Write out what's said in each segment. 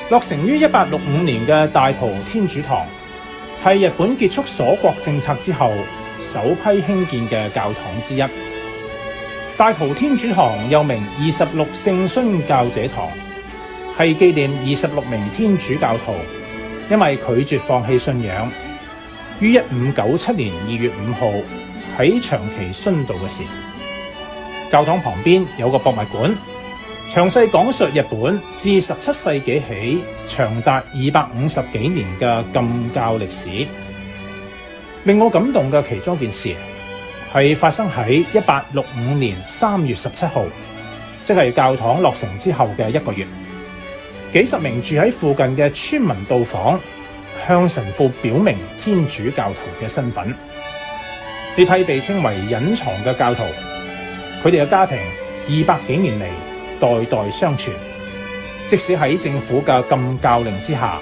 落成於1865年嘅大蒲天主堂，係日本結束鎖國政策之後首批興建嘅教堂之一。大蒲天主堂又名26聖殉教者堂，係紀念26名天主教徒因為拒絕放棄信仰，於1597年2月5號喺長崎殉道嘅事。教堂旁邊有個博物館，詳細講述日本自17世紀起長達250幾年嘅禁教歷史。令我感動嘅其中一件事係發生喺1865年3月17號，即係教堂落成之後嘅1個月。幾十名住喺附近嘅村民到訪，向神父表明天主教徒嘅身份。呢批被稱為隱藏嘅教徒，佢哋嘅家庭200幾年嚟代代相傳，即使喺政府嘅禁教令之下，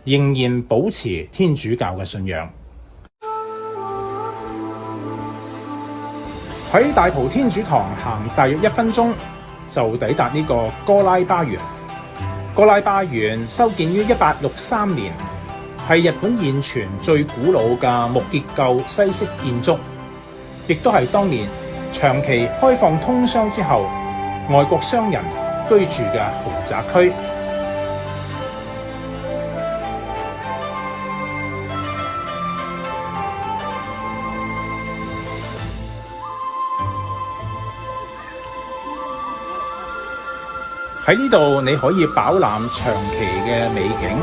仍然保持天主教嘅信仰。喺大蒲天主堂行大約1分鐘就抵達呢個哥拉巴園。哥拉巴園修建於1863年，係日本現存最古老嘅木結構西式建築，亦都係當年長期開放通商之後外國商人居住嘅豪宅區。喺呢度你可以飽覽長崎嘅美景。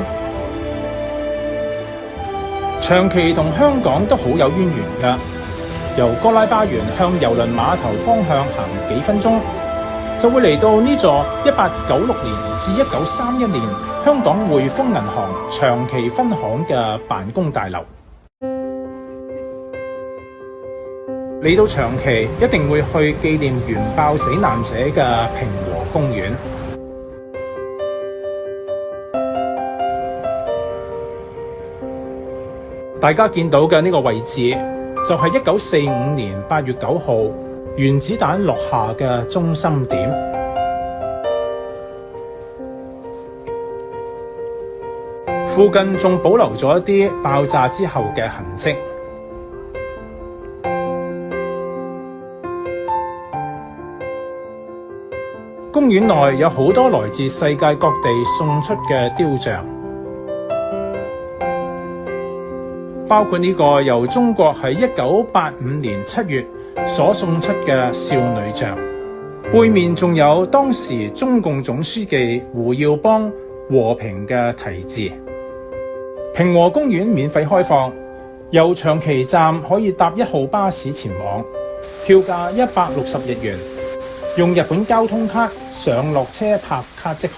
長崎同香港都好有淵源㗎，由哥拉巴園向郵輪碼頭方向行幾分鐘，就會嚟到呢座1896年至1931年香港匯豐銀行長崎分行嘅辦公大樓。嚟到長崎一定會去紀念原爆死難者嘅平和公園。大家見到嘅呢個位置就係1945年8月9號原子彈落下嘅中心點。附近仲保留咗一啲爆炸之後嘅痕跡。公園內有好多來自世界各地送出嘅雕像，包括呢個由中國喺1985年7月所送出嘅少女像，背面仲有當時中共總書記胡耀邦和平嘅題字。平和公園免費開放，由長崎站可以搭1號巴士前往，票價160日元，用日本交通卡上落車拍卡即可。